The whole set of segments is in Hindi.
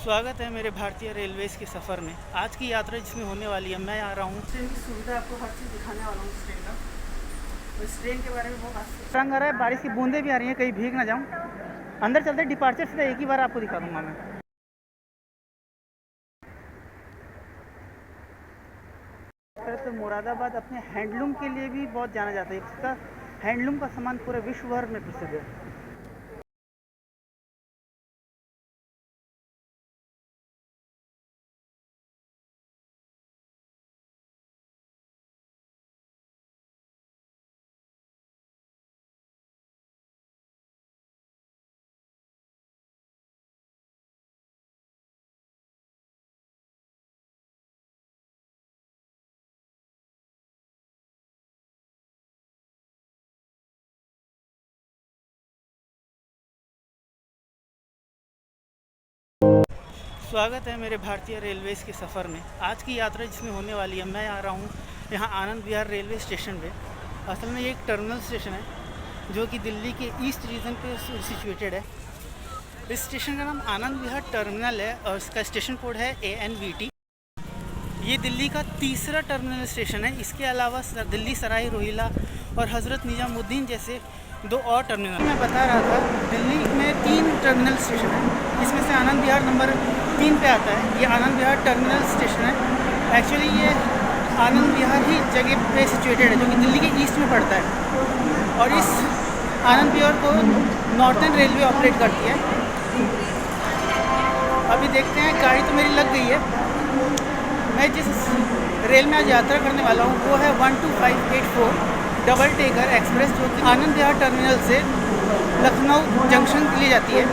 स्वागत है मेरे भारतीय रेलवेज़ के सफ़र में। आज की यात्रा जिसमें होने वाली है, मैं आ रहा हूँ ट्रेन की सुविधा, आपको हर चीज़ दिखाने वाला हूँ इस ट्रेन का। तो इस ट्रेन के बारे में बहुत रंग आ रहा है, बारिश की बूंदें भी आ रही हैं, कहीं भीग ना जाऊँ। अंदर चलते, डिपार्चर से एक ही बार आपको दिखा दूँगा मैं। तो मुरादाबाद अपने हैंडलूम के लिए भी बहुत जाना जाता है। इसका हैंडलूम का सामान पूरे विश्व भर में प्रसिद्ध है। स्वागत है मेरे भारतीय रेलवेज़ के सफ़र में। आज की यात्रा जिसमें होने वाली है, मैं आ रहा हूँ यहाँ आनंद विहार रेलवे स्टेशन पे। असल में ये एक टर्मिनल स्टेशन है जो कि दिल्ली के ईस्ट रीजन पे सिचुएटेड है। इस स्टेशन का नाम आनंद विहार टर्मिनल है और इसका स्टेशन कोड है ANVT। ये दिल्ली का तीसरा टर्मिनल स्टेशन है। इसके अलावा दिल्ली सराय रोहिला और हज़रत निजामुद्दीन जैसे दो और टर्मिनल। मैं बता रहा था, दिल्ली में 3 टर्मिनल स्टेशन है, इसमें से आनंद विहार नंबर 3 पे आता है। ये आनंद विहार टर्मिनल स्टेशन है। एक्चुअली ये आनंद विहार ही जगह पे सिचुएटेड है जो कि दिल्ली के ईस्ट में पड़ता है और इस आनंद विहार को नॉर्थर्न रेलवे ऑपरेट करती है। अभी देखते हैं, गाड़ी तो मेरी लग गई है। मैं जिस रेल में आज यात्रा करने वाला हूँ वो है 12584 डबल टेकर एक्सप्रेस, जो कि आनंद विहार टर्मिनल से लखनऊ जंक्शन के लिए जाती है।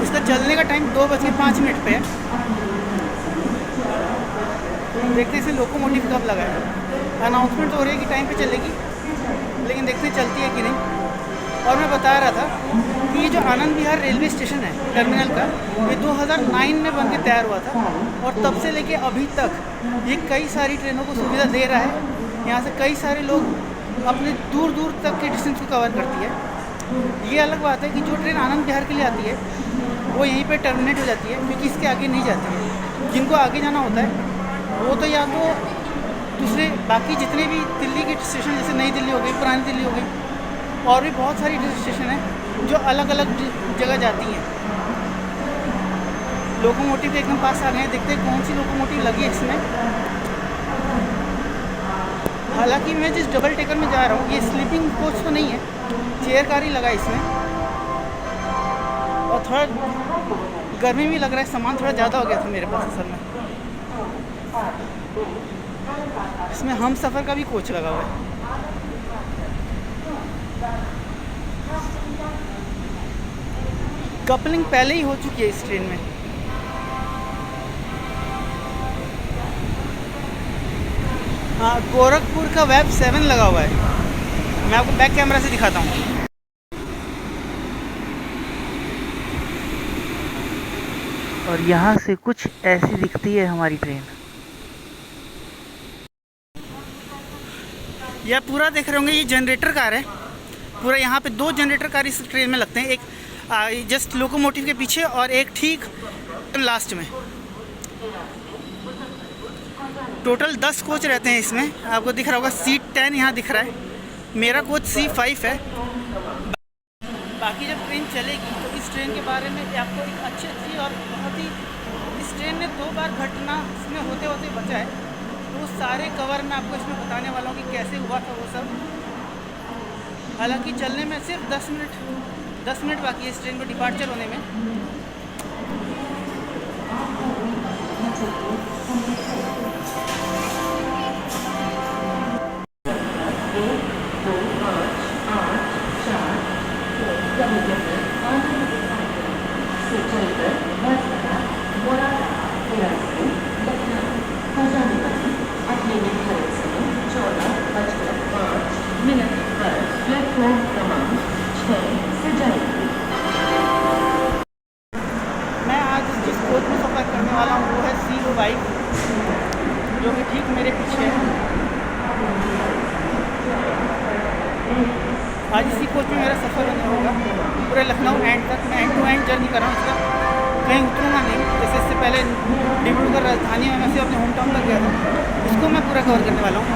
इसका चलने का टाइम 2:05 पे है। देखते इसे लोकोमोटिव कब लगा है। अनाउंसमेंट तो हो रही है कि टाइम पे चलेगी, लेकिन देखते चलती है कि नहीं। और मैं बता रहा था कि ये जो आनंद विहार रेलवे स्टेशन है टर्मिनल का, ये 2009 में बनके तैयार हुआ था और तब से लेके अभी तक ये कई सारी ट्रेनों को सुविधा दे रहा है। यहाँ से कई सारे लोग अपने दूर दूर तक के डिस्टेंस को कवर करती है। ये अलग बात है कि जो ट्रेन आनंद विहार के लिए आती है वो यहीं पे टर्मिनेट हो जाती है, क्योंकि इसके आगे नहीं जाती है। जिनको आगे जाना होता है वो तो या तो दूसरे बाकी जितने भी दिल्ली के स्टेशन, जैसे नई दिल्ली हो गई, पुरानी दिल्ली हो गई, और भी बहुत सारी स्टेशन हैं जो अलग अलग जगह जाती हैं। लोकोमोटिव के एकदम पास आ गए हैं, देखते हैं कौन सी लोकोमोटिव लगी है इसमें। हालांकि मैं जिस डबल टेकर में जा रहा हूँ ये स्लीपिंग कोच तो नहीं है, चेयर कार ही लगा है इसमें। और थोड़ा गर्मी भी लग रहा है, सामान थोड़ा ज़्यादा हो गया था मेरे पास असल में। इसमें हम सफ़र का भी कोच लगा हुआ है। कपलिंग पहले ही हो चुकी है इस ट्रेन में। हाँ, गोरखपुर का वेब 7 लगा हुआ है। मैं आपको बैक कैमरा से दिखाता हूँ। और यहाँ से कुछ ऐसी दिखती है हमारी ट्रेन। यह पूरा देख रहे होंगे, ये जनरेटर कार है। पूरा यहाँ पे 2 जनरेटर कार इस ट्रेन में लगते हैं, एक जस्ट लोकोमोटिव के पीछे और एक ठीक लास्ट में। टोटल 10 कोच रहते हैं इसमें। आपको दिख रहा होगा C10 यहाँ दिख रहा है। मेरा कोच C5 है। बाकी जब ट्रेन चलेगी तो इस ट्रेन के बारे में आपको एक अच्छी और बहुत ही, इस ट्रेन ने 2 बार घटना इसमें होते होते बचा है, तो वो सारे कवर मैं आपको इसमें बताने वाला हूँ कि कैसे हुआ था वो सब। हालांकि चलने में सिर्फ 10 मिनट बाकी है इस ट्रेन को डिपार्चर होने में। मैं आज जिस कोच में सफ़र करने वाला हूँ वो है C5, जो कि ठीक मेरे पीछे है। आज इसी कोच में मेरा सफ़र होने होगा पूरे लखनऊ एंड तक। मैं एंड टू एंड जर्नी कर रहा हूँ इसका, कहीं उतरूँगा नहीं। पहले डिब्रूगढ़ राजधानी में मैं से अपने होम टाउन तक गया था, इसको मैं पूरा कवर करने वाला हूँ।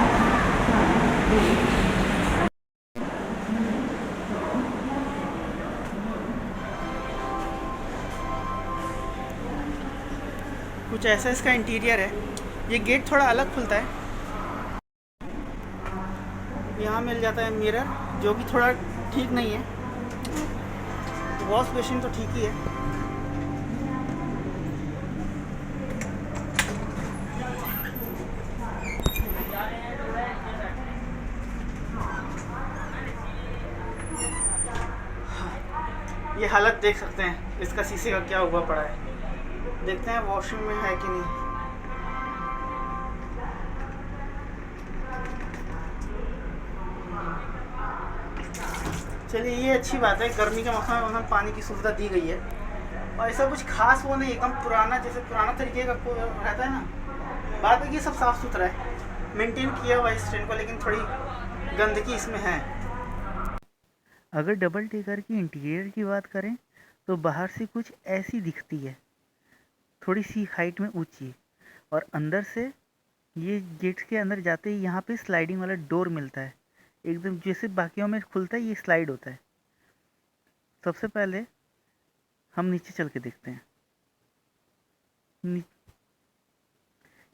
कुछ ऐसा इसका इंटीरियर है। ये गेट थोड़ा अलग खुलता है। यहाँ मिल जाता है मिरर, जो कि थोड़ा ठीक नहीं है। वॉश बेसिन तो ठीक ही है। ये हालत देख सकते हैं इसका, शीशे का क्या हुआ पड़ा है। देखते हैं वॉशरूम में है कि नहीं। चलिए, ये अच्छी बात है, गर्मी के मौसम में उन्होंने पानी की सुविधा दी गई है। और ऐसा कुछ खास वो नहीं, एकदम पुराना, जैसे पुराना तरीके का रहता है ना। बाद में ये सब साफ़ सुथरा है, मेंटेन किया हुआ इस ट्रेन को, लेकिन थोड़ी गंदगी इसमें है। अगर डबल डेकर की इंटीरियर की बात करें तो बाहर से कुछ ऐसी दिखती है, थोड़ी सी हाइट में ऊंची, और अंदर से ये गेट्स के अंदर जाते ही यहाँ पे स्लाइडिंग वाला डोर मिलता है, एकदम जैसे बाकियों में खुलता है ये स्लाइड होता है। सबसे पहले हम नीचे चल के देखते हैं।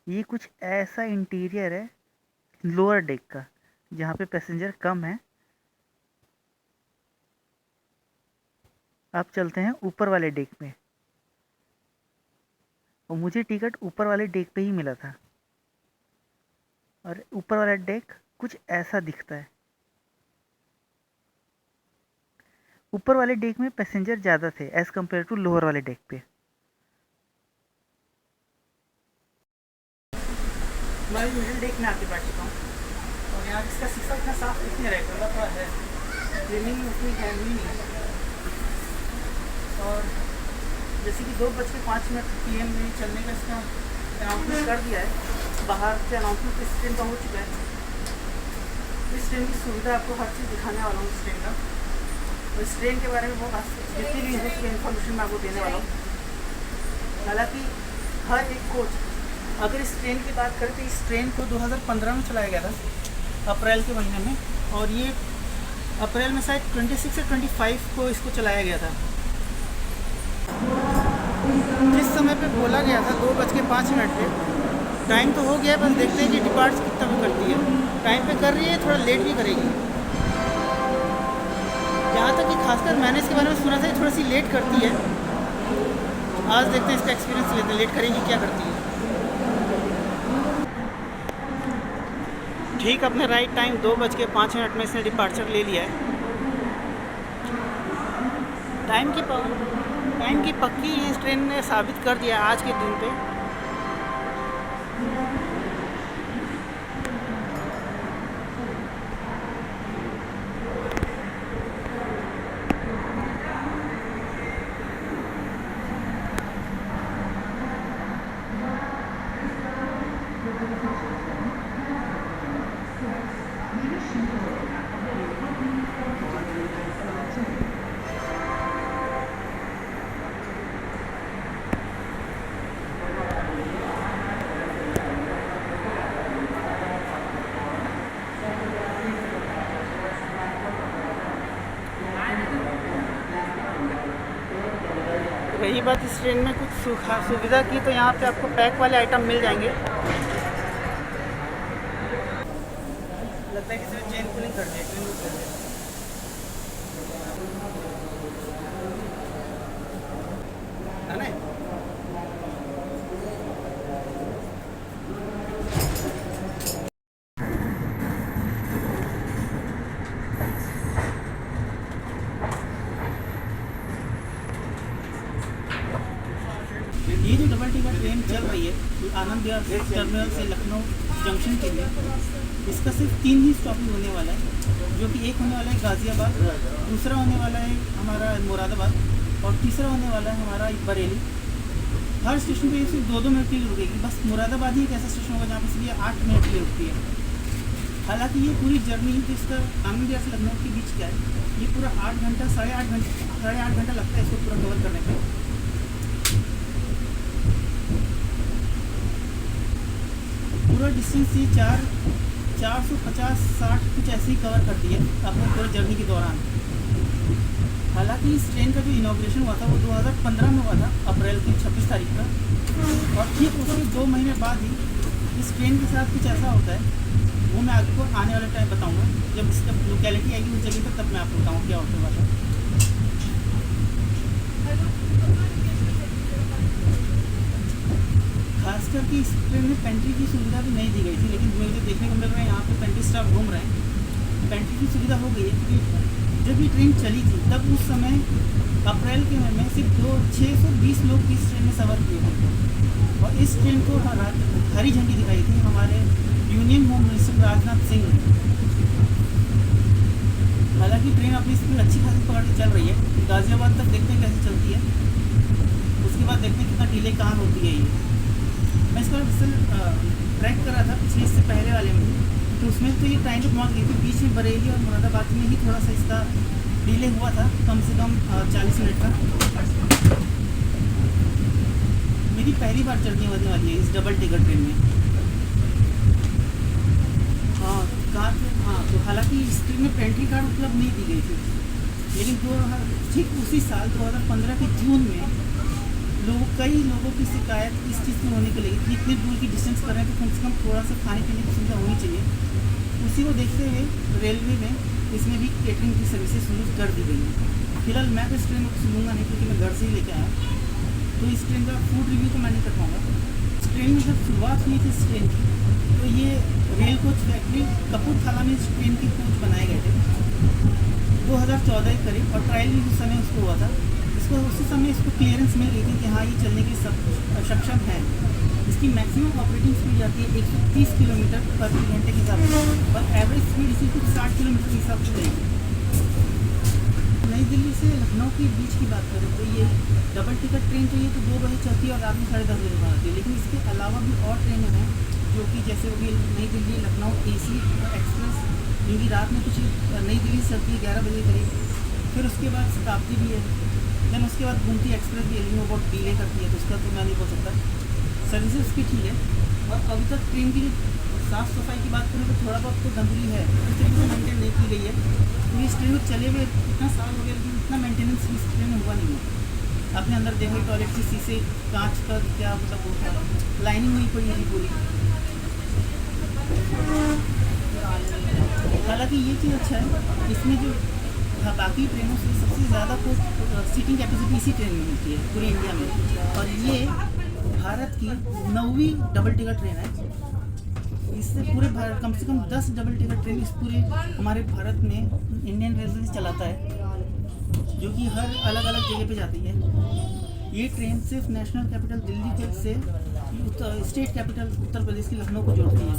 ये कुछ ऐसा इंटीरियर है लोअर डेक का, जहाँ पे पैसेंजर कम है। अब चलते हैं ऊपर वाले डेक में, और मुझे टिकट ऊपर वाले डेक पे ही मिला था। और ऊपर वाला डेक कुछ ऐसा दिखता है। ऊपर वाले डेक में पैसेंजर ज़्यादा थे एज़ कम्पेयर टू लोअर वाले डेक पे। मैं मिडिल डेक में आके बैठ चुका हूँ, और यहाँ इसका शीशा इतना साफ नहीं रहेगा, थोड़ा है क्लीनिंग उतनी है नहीं है। और जैसे कि 2:05 PM में चलने का इसका अनाउंसमेंट कर दिया है, बाहर से अनाउंसमेंट इस ट्रेन का हो चुका है। इस ट्रेन की सुविधा आपको हर चीज़ दिखाने वाला हूँ इस ट्रेन का। और इस ट्रेन के बारे में बहुत जितनी भी हो सके इन्फॉर्मेशन मैं आपको देने वाला हूँ। हालांकि हर एक कोच, अगर इस ट्रेन की बात करें तो इस ट्रेन को 2015 में चलाया गया था, अप्रैल के महीने में, और ये अप्रैल में शायद 26 या 25 को इसको चलाया गया था। जिस समय पे बोला गया था 2:05 पे, टाइम तो हो गया, बस देखते हैं कि डिपार्ट्स कितना भी करती है। टाइम पे कर रही है, थोड़ा लेट भी करेगी। यहाँ तक कि खासकर मैंने इसके बारे में सुना था थोड़ी सी लेट करती है। आज देखते हैं इसका एक्सपीरियंस लेते हैं, लेट करेगी क्या करती है। ठीक अपने राइट टाइम 2:05 में इसने डिपार्चर ले लिया है। टाइम की पक्की इस ट्रेन ने साबित कर दिया आज के दिन पे। रही बात इस ट्रेन में कुछ सुविधा की, तो यहाँ पे आपको पैक वाले आइटम मिल जाएंगे। लगता है किसी ने चेन पुलिंग कर दिया, ट्रेन कर दिया है ना। ये जो डबल टिकट ट्रेन चल रही है आनंद विहार टर्मिनल से लखनऊ जंक्शन के लिए, इसका सिर्फ 3 ही स्टॉपिंग होने वाला है, जो कि एक होने वाला है गाज़ियाबाद, दूसरा होने वाला है हमारा मुरादाबाद, और तीसरा होने वाला है हमारा बरेली। हर स्टेशन पे सिर्फ 2-2 मिनट के लिए रुकेगी। बस मुरादाबाद ही एक ऐसा स्टेशन होगा जहाँ पर सिर्फ 8 मिनट के लिए रुकती है। हालांकि ये पूरी जर्नी जो इसका आनंद विहार से लखनऊ के बीच का है, ये पूरा 8 घंटा 8.5 घंटा लगता है इसको पूरा कवर करने में। पूरा डिस्टेंस ये 450-60 कुछ ऐसे ही कवर करती है अपने पूरे जर्नी के दौरान। हालांकि इस ट्रेन का जो इनॉग्रेशन हुआ था वो 2015 में हुआ था, अप्रैल की 26 तारीख का। और ठीक उसके 2 महीने बाद ही इस ट्रेन के साथ कुछ ऐसा होता है, वो मैं आपको आने वाले टाइम बताऊंगा। जब इसका लोकेलिटी आएगी उस जगह पर, तब मैं आपको बताऊँगा क्या होता है। खास करके इस ट्रेन में पेंट्री की सुविधा भी नहीं दी गई थी, लेकिन मुझे देखने को मिल रहा है यहाँ पे पेंट्री स्टाफ घूम रहे हैं। पेंट्री की सुविधा हो गई है क्योंकि जब ये ट्रेन चली थी तब उस समय अप्रैल के महीने में सिर्फ 620 लोग इस ट्रेन में सफ़र किए थे। और इस ट्रेन को हरी झंडी दिखाई थी हमारे union home minister Rajnath Singh ने। हालांकि ट्रेन अपनी स्पीड अच्छी खासी पकड़ के चल रही है। गाज़ियाबाद तक देखते हैं कैसे चलती है, उसके बाद देखते हैं कितना डिले कहाँ होती है ये। मैं इसका ट्रैक कर रहा था पिछले इससे पहले वाले में, तो उसमें तो ये टाइम पहुँच गई थी। बीच में बरेली और मुरादाबाद में ही थोड़ा सा इसका डिले हुआ था, कम से कम 40 मिनट का। मेरी पहली बार जर्नी होने वाली है इस डबल टिकट ट्रेन में। तो हालांकि इस ट्रेन में पेंट्री कार्ड उपलब्ध नहीं दी गई थी, लेकिन ठीक उसी साल 2015 के जून में कई लोगों की शिकायत इस चीज़ में होने के लिए कि इतनी दूर की डिस्टेंस कर रहे हैं तो कम से कम थोड़ा सा खाने पीने की सुविधा होनी चाहिए। उसी को देखते हुए रेलवे में इसमें भी केटरिंग की सर्विसेज शुरू कर दी गई है। फिलहाल मैं तो इस ट्रेन को सुनूंगा नहीं क्योंकि मैं घर से ही लेके आया, तो इस ट्रेन का फूड रिव्यू तो मैं नहीं कर पाऊँगा। इस ट्रेन में जब शुरुआत हुई थी इस ट्रेन की, तो ये रेल कोच फैक्ट्री कपूरथला में इस ट्रेन के कोच बनाए गए थे 2014 के करीब, और ट्रायल भी उस समय उसको हुआ था। उसी समय इसको क्लियरेंस मिल गई थी कि हाँ ये चलने के लिए सक्षम है। इसकी मैक्सिमम ऑपरेटिंग स्पीड जाती है 130 किलोमीटर प्रति घंटे के हिसाब से, और एवरेज स्पीड इसी कुछ 60 किलोमीटर के हिसाब से रहेगी। नई दिल्ली से लखनऊ के बीच की बात करें तो ये डबल टिकट ट्रेन तो ये तो 2 बजे चलती है और रात में 10:30 बजे आती है। लेकिन इसके अलावा भी और ट्रेनें हैं जो कि जैसे होगी नई दिल्ली लखनऊ AC एक्सप्रेस, जो कि रात में कुछ नई दिल्ली से चलती है 11 बजे करीब। फिर उसके बाद शताब्दी भी है, देन उसके बाद घूमती एक्सप्रेस भी है, लेकिन वो बहुत डिले करती है, तो उसका तो मैं नहीं बोल सकता। सर्विसेज उसकी ठीक है। और अभी तक ट्रेन की साफ़ सफाई की बात करें तो थोड़ा बहुत तो गंदगी है, इस ट्रेन को मेनटेन नहीं की गई है। तो इस ट्रेन को चले हुए इतना साल हो गया, लेकिन इतना मेंटेनेंस इस ट्रेन में हुआ नहीं है। आपने अंदर देखो टॉयलेट की शीशे कांच का क्या मतलब वो था, लाइनिंग नहीं पड़ी है पूरी। हालांकि ये चीज़ अच्छा है, इसमें जो बाकी ट्रेनों से सबसे ज़्यादा सीटिंग कैपेसिटी इसी ट्रेन में मिलती है पूरे इंडिया में। और ये भारत की 9वीं डबल टिकट ट्रेन है। इससे पूरे भारत कम से कम 10 डबल टिकट ट्रेन इस पूरे हमारे भारत में इंडियन रेलवे चलाता है, जो कि हर अलग अलग जगह पे जाती है। ये ट्रेन सिर्फ नेशनल कैपिटल दिल्ली से स्टेट कैपिटल उत्तर प्रदेश की लखनऊ को जोड़ती है।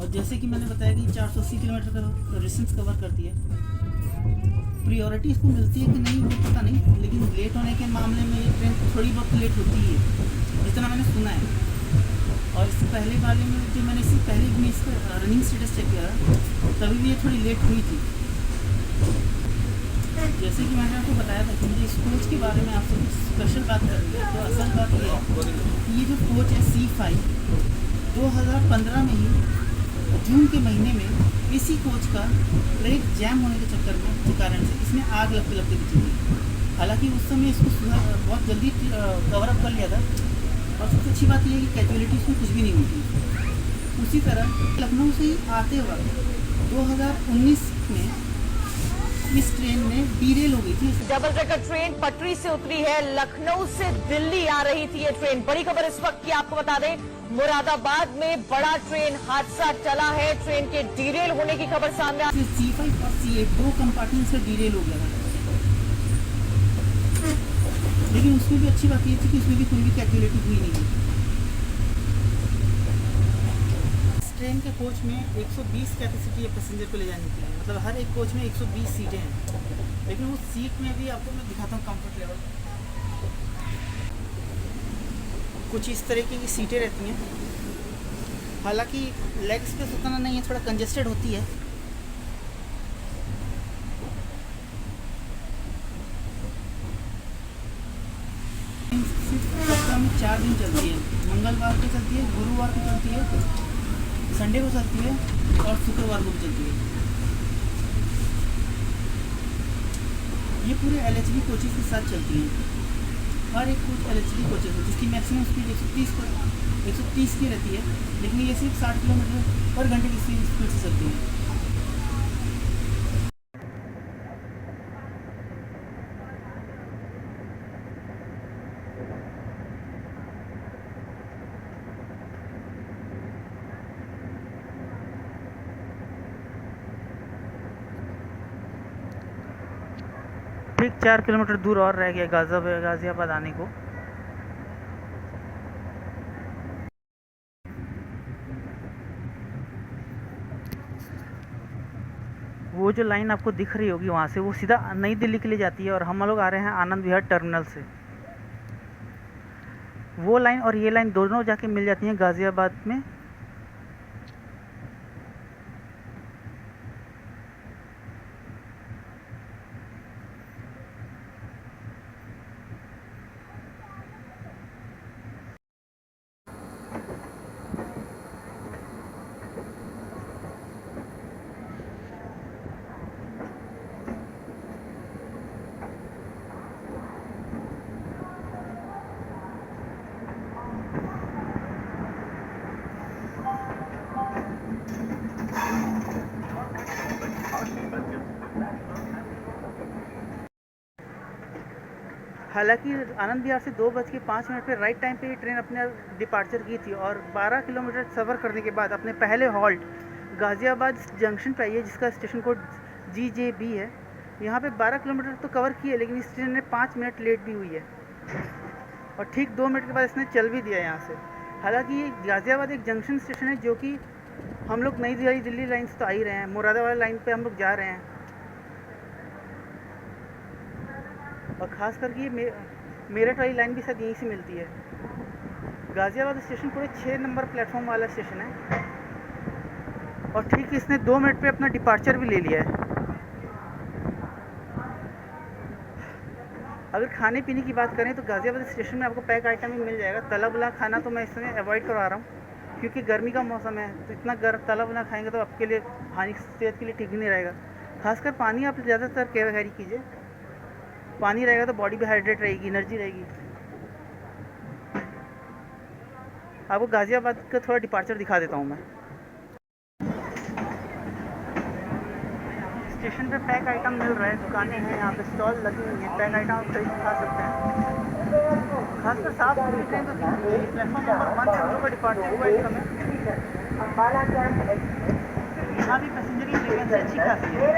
और जैसे कि मैंने बताया कि 480 किलोमीटर का डिस्टेंस कवर करती है। प्रियोरिटी इसको मिलती है कि नहीं वो पता नहीं, लेकिन लेट होने के मामले में ये ट्रेन थोड़ी बहुत लेट होती है, जितना मैंने सुना है। और इससे पहले वाले में जो मैंने इससे पहले भी इसका रनिंग स्टेटस चेक किया तभी भी ये थोड़ी लेट हुई थी। जैसे कि मैंने आपको बताया था कि मुझे इस कोच के बारे में आपसे कुछ स्पेशल बात करनी है, तो असल बात ये है कि ये जो कोच है C5 2015 में ही जून के महीने में इसी कोच का ट्रैक जैम होने के चक्कर में के कारण से इसमें आग लगते लगते बिची थी। हालांकि उस समय इसको बहुत जल्दी कवर अप कर लिया था, और सबसे अच्छी बात यह है कि कैजुअलिटी इसमें कुछ भी नहीं हुई थी। उसी तरह लखनऊ से ही आते वक्त 2019 में इस ट्रेन में डीरेल हो गई थी। डबल डेकर ट्रेन पटरी से उतरी है, लखनऊ से दिल्ली आ रही थी ये ट्रेन। बड़ी खबर इस वक्त की आपको बता दें, मुरादाबाद में बड़ा ट्रेन हादसा टला है। ट्रेन के डीरेल होने की खबर सामने आई। C5 और C8 दो कंपार्टमेंट से डीरेल हो गया था, लेकिन उसमें भी अच्छी बात ये थी कि उसमें भी कोई भी कैजुअलिटी हुई नहीं थी। ट्रेन के कोच में 120 कैपेसिटी है पैसेंजर को ले जाने के लिए, मतलब हर एक कोच में 120 सीटें हैं। लेकिन उस सीट में भी आपको मैं दिखाता हूँ कंफर्ट लेवल, कुछ इस तरीके की सीटें रहती हैं। हालांकि लेग स्पेस उतना नहीं है, थोड़ा कंजेस्टेड होती है। सप्ताह में 4 दिन चलती है। मंगलवार को चलती है, गुरुवार को चलती है, संडे को चलती है और शुक्रवार को भी चलती है। ये पूरे LHB कोचेज़ के साथ चलती हैं। हर एक कोच LHB कोचेज़ है जिसकी मैक्सिमम स्पीड 130 की रहती है, लेकिन ये सिर्फ 60 किलोमीटर पर घंटे की स्पीड से चलती है। ठीक 4 किलोमीटर दूर और रह गया गाज़ियाबाद आने को। वो जो लाइन आपको दिख रही होगी वहाँ से, वो सीधा नई दिल्ली के लिए जाती है और हम लोग आ रहे हैं आनंद विहार टर्मिनल से। वो लाइन और ये लाइन दोनों जाके मिल जाती हैं गाज़ियाबाद में। हालांकि आनंद विहार से 2:05 पे राइट टाइम पे ये ट्रेन अपने डिपार्चर की थी और 12 किलोमीटर सफ़र करने के बाद अपने पहले हॉल्ट गाज़ियाबाद जंक्शन पे आई है, जिसका स्टेशन कोड GJB है। यहाँ पे 12 किलोमीटर तो कवर की है, लेकिन इस ट्रेन ने 5 मिनट लेट भी हुई है और ठीक 2 मिनट के बाद इसने चल भी दिया यहाँ से। हालांकि ये गाज़ियाबाद एक जंक्शन स्टेशन है, जो कि हम लोग नई दिल्ली लाइन से तो आ ही रहे हैं, मुरादाबाद लाइन पे हम लोग जा रहे हैं। और ख़ास करके ये मेरठ वाली लाइन भी शायद यहीं से मिलती है। गाज़ियाबाद स्टेशन पूरे 6 नंबर प्लेटफॉर्म वाला स्टेशन है और ठीक इसने 2 मिनट पे अपना डिपार्चर भी ले लिया है। अगर खाने पीने की बात करें तो गाज़ियाबाद स्टेशन में आपको पैक आइटम भी मिल जाएगा। तला भुना खाना तो मैं इस समय अवॉइड करवा रहा हूँ, क्योंकि गर्मी का मौसम है, तो इतना तला भुना खाएंगे तो आपके लिए सेहत के लिए ठीक नहीं रहेगा। खासकर पानी आप ज़्यादातर कैरी कीजिए, पानी रहेगा तो बॉडी भी हाइड्रेट रहेगी, एनर्जी रहेगी। आपको गाज़ियाबाद का थोड़ा डिपार्चर दिखा देता हूँ मैं। स्टेशन पे पैक आइटम मिल रहा है, दुकानें हैं, यहाँ पे स्टॉल लगी हुई है, पैक आइटम आप खरीद खा सकते हैं। खासकर साफ सुथरी ट्रेन तो प्लेटफॉर्म नंबर 1 से हम लोग का डिपार्चर हुआ इस समय। यहाँ भी पैसेंजर की फ्रीक्वेंसी अच्छी खासी है।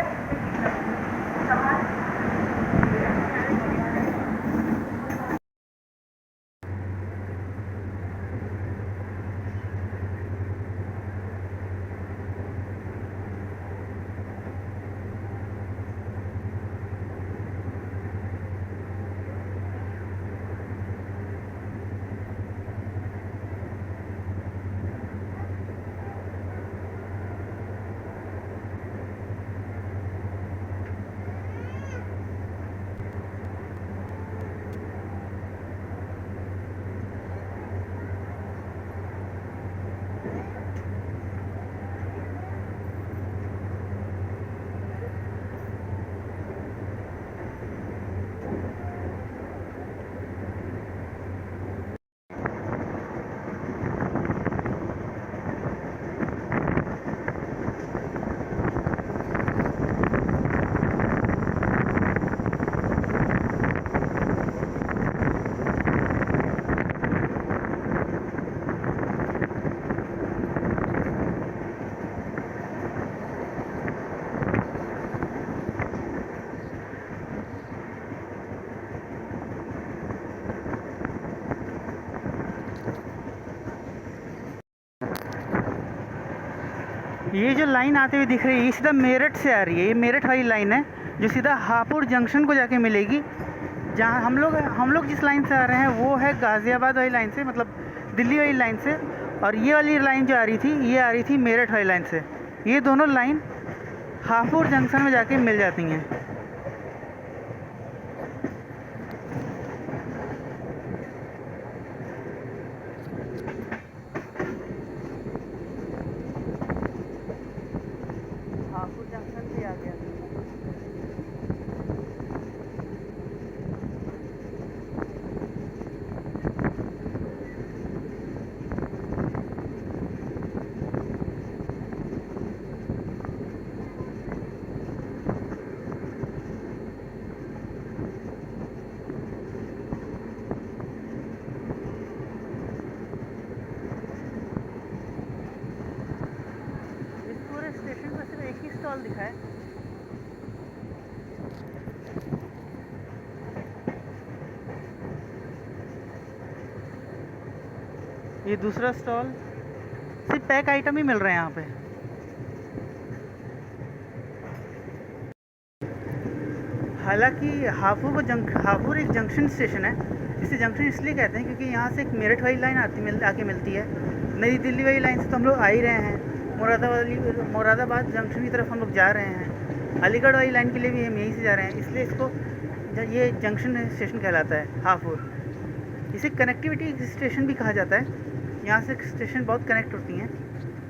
ये जो लाइन आते हुए दिख रही है, ये सीधा मेरठ से आ रही है। ये मेरठ वाली लाइन है जो सीधा हापुड़ जंक्शन को जाके मिलेगी। जहाँ हम लोग जिस लाइन से आ रहे हैं वो है गाज़ियाबाद वाली लाइन से, मतलब दिल्ली वाली लाइन से, और ये वाली लाइन जो आ रही थी ये आ रही थी मेरठ वाली लाइन से। ये दोनों लाइन हापुड़ जंक्शन में जाके मिल जाती हैं। ये दूसरा स्टॉल, सिर्फ पैक आइटम ही मिल रहे हैं यहाँ पे। हालांकि हापुड़ एक जंक्शन स्टेशन है। इसे जंक्शन इसलिए कहते हैं क्योंकि यहाँ से एक मेरठ वाली लाइन आके मिलती है। नई दिल्ली वाली लाइन से तो हम लोग आ ही रहे हैं, मुरादाबाद जंक्शन की तरफ हम लोग जा रहे हैं। अलीगढ़ वाली लाइन के लिए भी हम यहीं से जा रहे हैं, इसलिए इसको ये जंक्शन स्टेशन कहलाता है हापुड़। इसे कनेक्टिविटी स्टेशन भी कहा जाता है। यहाँ से स्टेशन बहुत कनेक्ट होती हैं,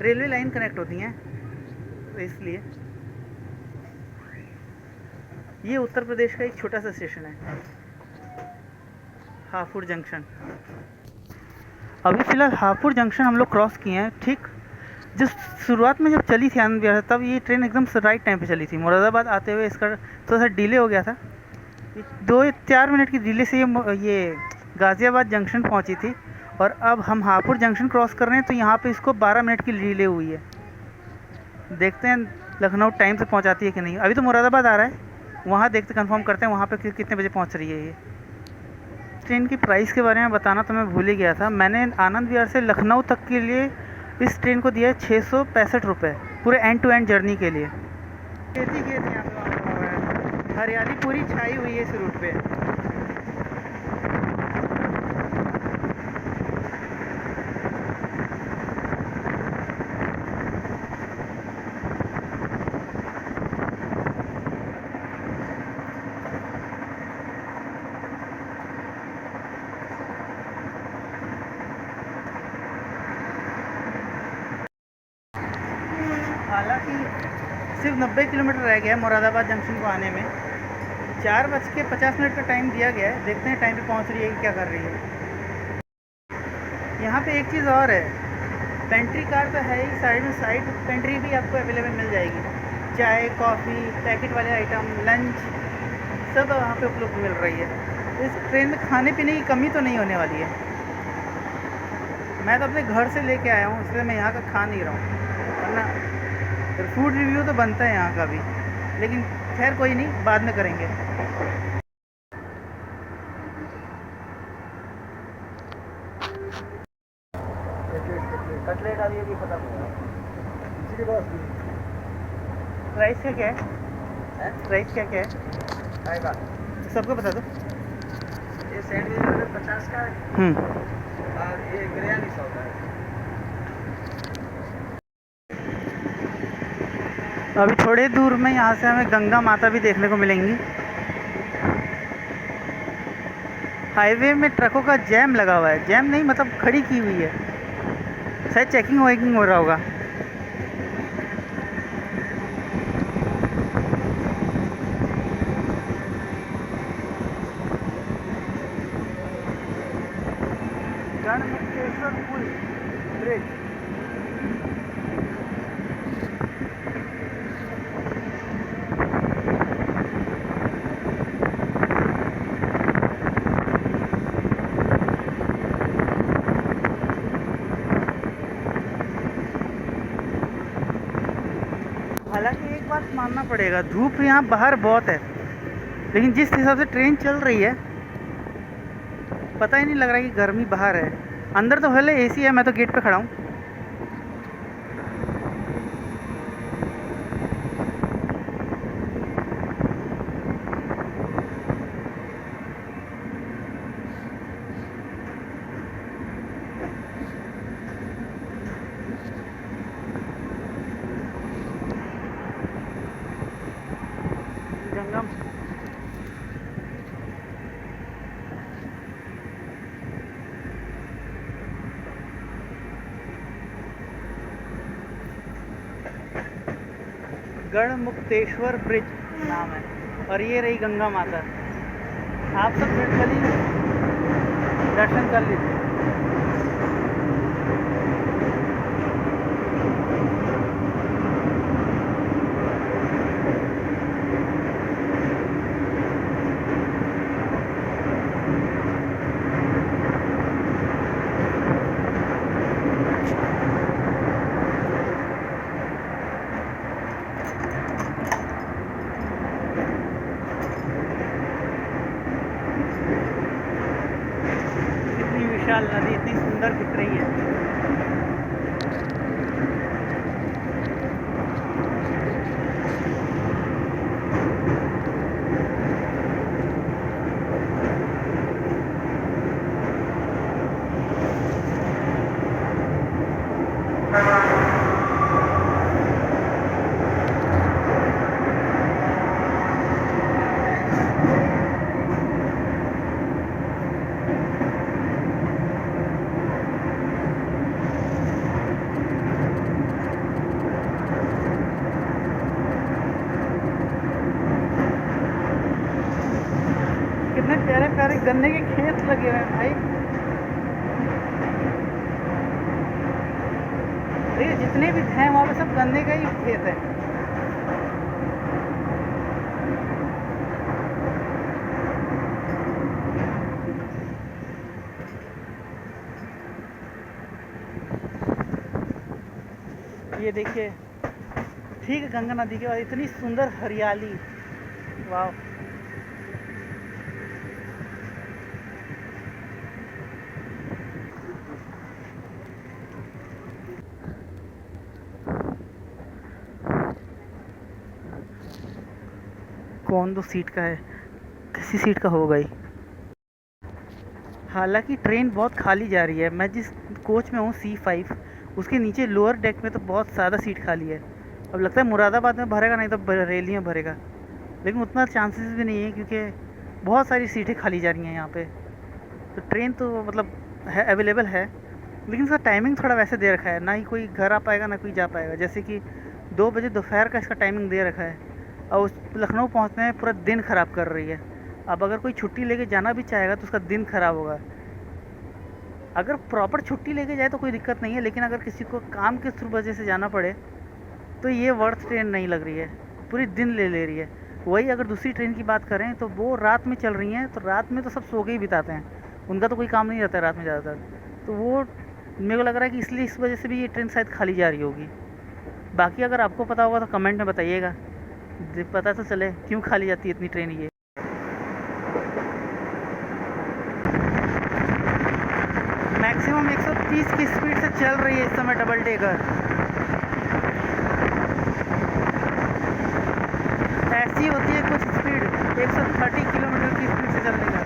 रेलवे लाइन कनेक्ट होती हैं, तो इसलिए ये उत्तर प्रदेश का एक छोटा सा स्टेशन है, हापुड़ जंक्शन। अभी फ़िलहाल हापुड़ जंक्शन हम लोग क्रॉस किए हैं। ठीक जिस शुरुआत में जब चली थी आनंद विहार, तब ये ट्रेन एकदम से राइट टाइम पे चली थी। मुरादाबाद आते हुए इसका थोड़ा सा डिले हो गया था, 2-4 मिनट की डिले से ये गाज़ियाबाद जंक्शन पहुंची थी। और अब हम हापुड़ जंक्शन क्रॉस कर रहे हैं, तो यहाँ पे इसको 12 मिनट की डिले हुई है। देखते हैं लखनऊ टाइम से पहुँचाती है कि नहीं। अभी तो मुरादाबाद आ रहा है, वहाँ देखते कंफर्म करते हैं वहाँ पे कितने बजे पहुँच रही है ये ट्रेन। की प्राइस के बारे में बताना तो मैं भूल ही गया था। मैंने आनंद विहार से लखनऊ तक के लिए इस ट्रेन को दिया है 665 रुपये, पूरे एंड टू एंड जर्नी के लिए। खेती यहाँ पे हरियाली पूरी छाई हुई है इस रूट पे। हालांकि सिर्फ 90 किलोमीटर रह गया है मुरादाबाद जंक्शन को आने में। 4:50 का टाइम दिया गया है, देखते हैं टाइम पे पहुंच रही है कि क्या कर रही है। यहाँ पे एक चीज़ और है, पेंट्री कार तो है ही, साइड पेंट्री भी आपको अवेलेबल मिल जाएगी। चाय, कॉफ़ी, पैकेट वाले आइटम, लंच सब वहाँ पे उपलब्ध मिल रही है। इस ट्रेन में खाने पीने की कमी तो नहीं होने वाली है। मैं तो अपने घर से लेके आया हूँ, इसलिए मैं यहाँ का खा नहीं रहा हूँ, वरना फूड रिव्यू तो बनता है यहाँ का भी, लेकिन खैर कोई नहीं, बाद में करेंगे। कटलेट अभी खत्म हुआ। प्राइस क्या है? प्राइस क्या है? आएगा सबको बता दो। ये सैंडविच 50 का है और ये बिरयानी 100 का है। अभी थोड़े दूर में यहाँ से हमें गंगा माता भी देखने को मिलेंगी। हाईवे में ट्रकों का जैम लगा हुआ है, जैम नहीं मतलब खड़ी की हुई है, शायद चेकिंग वेकिंग हो रहा होगा। गढ़मुक्तेश्वर पुल ब्रिज, हालांकि एक बात मानना पड़ेगा, धूप यहाँ बाहर बहुत है, लेकिन जिस हिसाब से ट्रेन चल रही है पता ही नहीं लग रहा कि गर्मी बाहर है। अंदर तो भले एसी है, मैं तो गेट पे खड़ा हूँ। जंगम गढ़मुक्तेश्वर ब्रिज नाम है, और ये रही गंगा माता। आप सब चलिए दर्शन कर लीजिए। विशाल नदी इतनी सुंदर दिख रही है। कितने प्यारे प्यारे गन्ने के खेत लगे हुए हैं भाई। देखिए जितने भी हैं वहाँ पे सब गन्ने का ही खेत है। ये देखिए ठीक है, गंगा नदी के बाद इतनी सुंदर हरियाली, वाह। कौन दो सीट का है, किसी सीट का होगा ही। हालांकि ट्रेन बहुत खाली जा रही है। मैं जिस कोच में हूँ C5, उसके नीचे लोअर डेक में तो बहुत ज़्यादा सीट खाली है। अब लगता है मुरादाबाद में भरेगा, नहीं तो बरेली में भरेगा, लेकिन उतना चांसेस भी नहीं है क्योंकि बहुत सारी सीटें खाली जा रही हैं यहाँ पे। तो ट्रेन तो मतलब है, अवेलेबल है, लेकिन इसका टाइमिंग थोड़ा वैसे दे रखा है, ना ही कोई घर आ पाएगा ना कोई जा पाएगा। जैसे कि 2 बजे दोपहर का इसका टाइमिंग दे रखा है और उस लखनऊ पहुँचने में पूरा दिन ख़राब कर रही है। अब अगर कोई छुट्टी लेके जाना भी चाहेगा तो उसका दिन ख़राब होगा। अगर प्रॉपर छुट्टी लेके जाए तो कोई दिक्कत नहीं है, लेकिन अगर किसी को काम के थ्रू वजह से जाना पड़े तो ये वर्थ ट्रेन नहीं लग रही है, पूरी दिन ले रही है। वही अगर दूसरी ट्रेन की बात करें तो वो रात में चल रही हैं, तो रात में तो सब सो के ही बिताते हैं, उनका तो कोई काम नहीं रहता है रात में ज़्यादातर। तो वो मेरे को लग रहा है कि इसलिए इस वजह से भी ये ट्रेन शायद खाली जा रही होगी। बाकी अगर आपको पता होगा तो कमेंट में बताइएगा, पता तो चले क्यों खाली जाती है इतनी ट्रेन ये। मैक्सिमम 130 की स्पीड से चल रही है इस समय डबल डेकर। ऐसी होती है कुछ स्पीड 130 किलोमीटर की स्पीड से चलने का।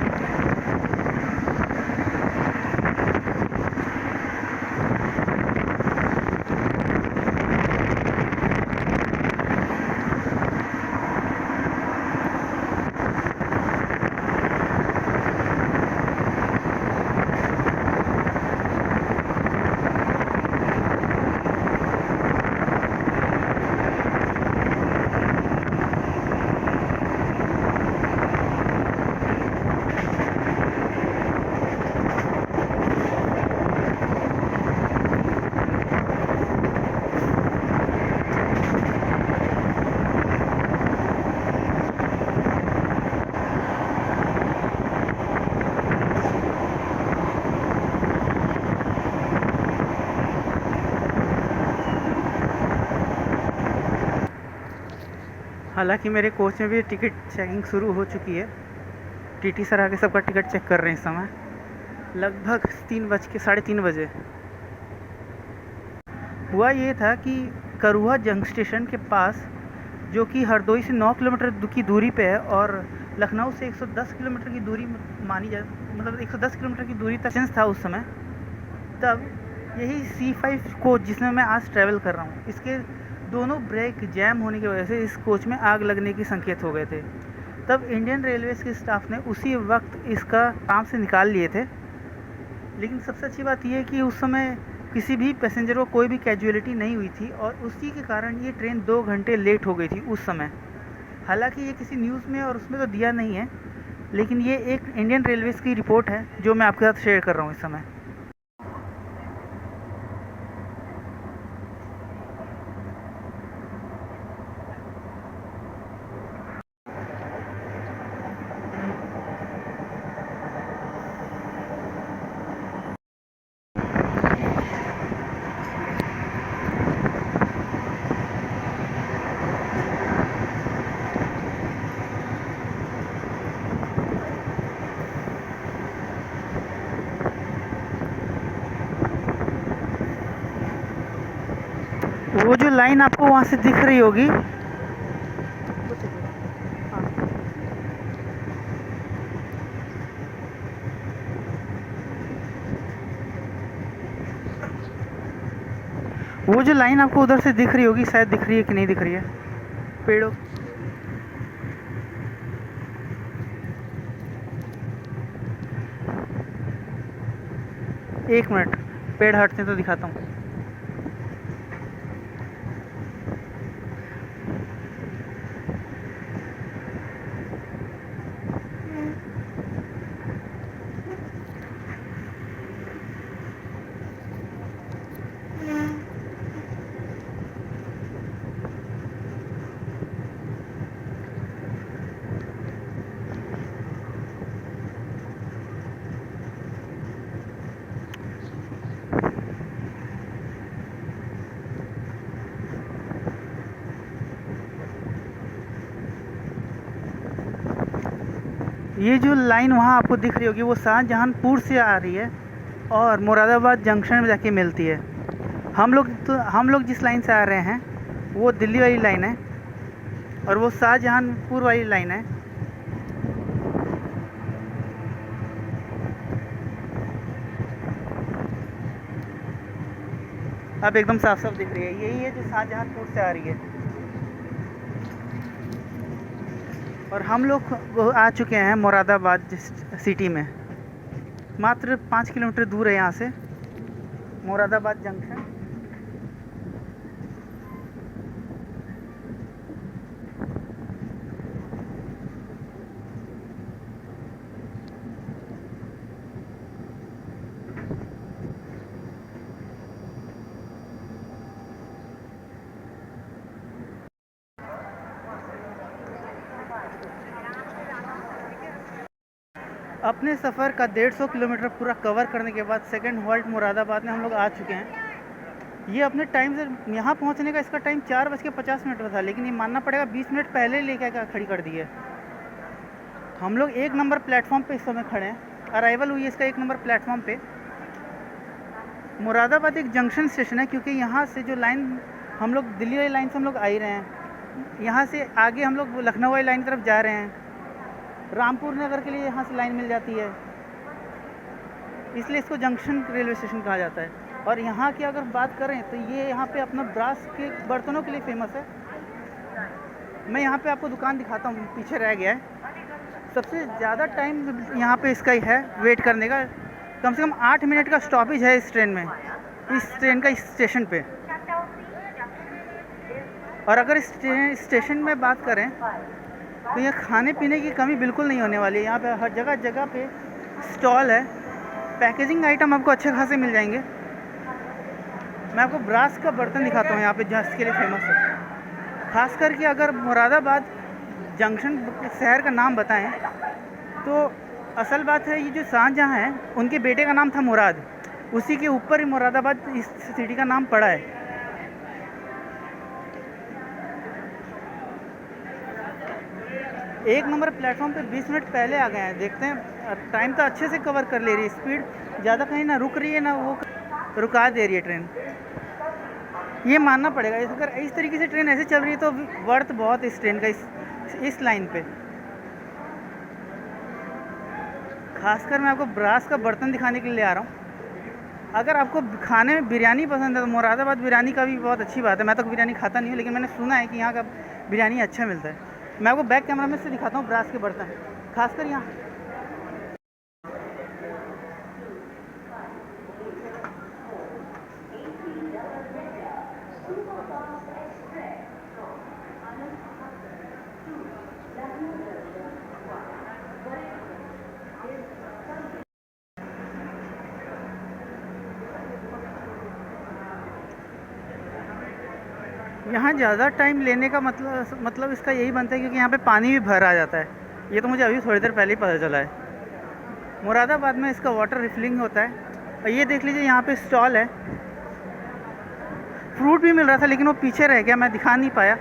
हालांकि मेरे कोच में भी टिकट चेकिंग शुरू हो चुकी है। टीटी सर आके सबका टिकट चेक कर रहे हैं इस समय, लगभग 3:30 बजे। हुआ ये था कि करुआ जंक्शन स्टेशन के पास, जो कि हरदोई से 9 किलोमीटर की दूरी पे है और लखनऊ से 110 किलोमीटर की दूरी मानी जाए, मतलब 110 किलोमीटर की दूरी तक था उस समय। तब यही C5 कोच जिसमें मैं आज ट्रैवल कर रहा हूँ, इसके दोनों ब्रेक जैम होने की वजह से इस कोच में आग लगने के संकेत हो गए थे। तब इंडियन रेलवेज़ के स्टाफ ने उसी वक्त इसका काम से निकाल लिए थे। लेकिन सबसे अच्छी बात यह है कि उस समय किसी भी पैसेंजर को कोई भी कैजुअलिटी नहीं हुई थी और उसी के कारण ये ट्रेन 2 घंटे लेट हो गई थी उस समय। हालांकि ये किसी न्यूज़ में और उसमें तो दिया नहीं है, लेकिन ये एक इंडियन रेलवेज़ की रिपोर्ट है जो मैं आपके साथ शेयर कर रहा हूँ इस समय। वो जो लाइन आपको वहाँ से दिख रही होगी, वो जो लाइन आपको उधर से दिख रही होगी, शायद दिख रही है कि नहीं दिख रही है पेड़ों। एक मिनट, पेड़ हटते तो दिखाता हूँ। ये जो लाइन वहाँ आपको दिख रही होगी वो शाहजहांपुर से आ रही है और मुरादाबाद जंक्शन में जाके मिलती है। हम लोग जिस लाइन से आ रहे हैं वो दिल्ली वाली लाइन है और वो शाहजहांपुर वाली लाइन है। अब एकदम साफ साफ दिख रही है, यही है जो शाहजहांपुर से आ रही है। और हम लोग आ चुके हैं मुरादाबाद सिटी में। मात्र 5 किलोमीटर दूर है यहाँ से मुरादाबाद जंक्शन। अपने सफ़र का 150 किलोमीटर पूरा कवर करने के बाद सेकंड हॉल्ट मुरादाबाद में हम लोग आ चुके हैं। ये अपने टाइम से यहाँ पहुँचने का इसका टाइम 4:50 पर था, लेकिन ये मानना पड़ेगा 20 मिनट पहले लेके आकर खड़ी कर दी है। हम लोग 1 नंबर प्लेटफॉर्म पे इस समय खड़े हैं। अराइवल हुई है इसका 1 नंबर प्लेटफॉर्म पे। मुरादाबाद एक जंक्शन स्टेशन है, क्योंकि यहाँ से जो लाइन हम लोग दिल्ली वाली लाइन से हम लोग आ ही रहे हैं, यहाँ से आगे हम लोग लखनऊ वाली लाइन की तरफ जा रहे हैं। रामपुर नगर के लिए यहाँ से लाइन मिल जाती है, इसलिए इसको जंक्शन रेलवे स्टेशन कहा जाता है। और यहाँ की अगर बात करें तो ये यहाँ पे अपना ब्रास के बर्तनों के लिए फेमस है। मैं यहाँ पे आपको दुकान दिखाता हूँ, पीछे रह गया है। सबसे ज़्यादा टाइम यहाँ पे इसका ही है वेट करने का। कम से कम 8 मिनट का स्टॉपेज है इस ट्रेन में, इस ट्रेन का इस स्टेशन पे। और अगर इस स्टेशन में बात करें तो यहाँ खाने पीने की कमी बिल्कुल नहीं होने वाली है। यहाँ पे हर जगह जगह पे स्टॉल है, पैकेजिंग आइटम आपको अच्छे खासे मिल जाएंगे। मैं आपको ब्रास का बर्तन दिखाता हूँ यहाँ पे, जो इसके लिए फेमस है। खास करके अगर मुरादाबाद जंक्शन शहर का नाम बताएं तो असल बात है, ये जो शाहजहाँ हैं उनके बेटे का नाम था मुराद, उसी के ऊपर ही मुरादाबाद इस सिटी का नाम पड़ा है। एक नंबर प्लेटफॉर्म पे 20 मिनट पहले आ गए हैं। देखते हैं, टाइम तो अच्छे से कवर कर ले रही है, स्पीड ज़्यादा कहीं ना रुक रही है ना वो रुका दे रही है ट्रेन। ये मानना पड़ेगा, अगर इस तरीके से ट्रेन ऐसे चल रही है तो वर्थ बहुत इस ट्रेन का इस लाइन पे। खासकर मैं आपको ब्रास का बर्तन दिखाने के लिए ले आ रहा हूँ। अगर आपको खाने में बिरयानी पसंद है तो मुरादाबाद बिरयानी का भी बहुत अच्छी बात है। मैं तो बिरयानी खाता नहीं हूँ, लेकिन मैंने सुना है कि यहाँ का बिरयानी अच्छा मिलता है। मैं आपको बैक कैमरा में से दिखाता हूँ ब्रास के बर्तन, खासकर यहाँ। यहाँ ज़्यादा टाइम लेने का मतलब इसका यही बनता है, क्योंकि यहाँ पे पानी भी भर आ जाता है। ये तो मुझे अभी थोड़ी देर पहले ही पता चला है। मुरादाबाद में इसका वाटर रिफिलिंग होता है। और ये देख लीजिए, यहाँ पे स्टॉल है। फ्रूट भी मिल रहा था, लेकिन वो पीछे रह गया, मैं दिखा नहीं पाया।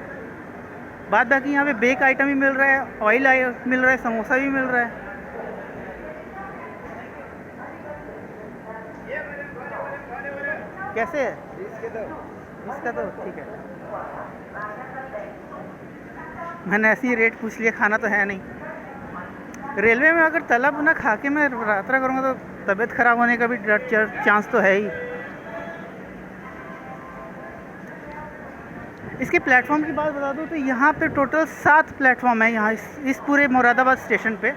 बाद बाकी यहाँ पे बेक आइटम भी मिल रहा है, ऑयल मिल रहा है, समोसा भी मिल रहा है। कैसे है? इसका तो ठीक है, मैंने ऐसे ही रेट पूछ लिया, खाना तो है नहीं। रेलवे में अगर तलब ना खा के मैं यात्रा करूँगा तो तबीयत ख़राब होने का भी चांस तो है ही। इसके प्लेटफॉर्म की बात बता दूँ तो यहाँ पे टोटल 7 प्लेटफॉर्म है यहाँ इस पूरे मुरादाबाद स्टेशन पे।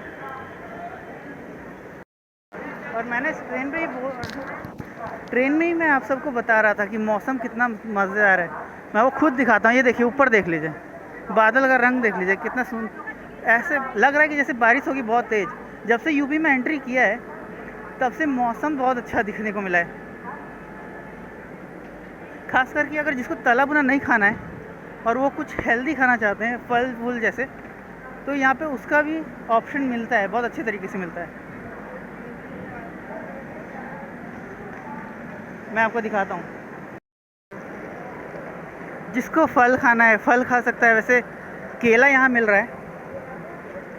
और मैंने इस ट्रेन में ही मैं आप सबको बता रहा था कि मौसम कितना मज़ेदार है। मैं वो खुद दिखाता हूँ, ये देखिए ऊपर देख लीजिए, बादल का रंग देख लीजिए कितना ऐसे लग रहा है कि जैसे बारिश होगी बहुत तेज़। जब से यूपी में एंट्री किया है तब से मौसम बहुत अच्छा दिखने को मिला है। खास करके अगर जिसको तला भुना नहीं खाना है और वो कुछ हेल्दी खाना चाहते हैं, फल फूल जैसे, तो यहाँ पे उसका भी ऑप्शन मिलता है, बहुत अच्छे तरीके से मिलता है। मैं आपको दिखाता हूँ, जिसको फल खाना है फल खा सकता है। वैसे केला यहाँ मिल रहा है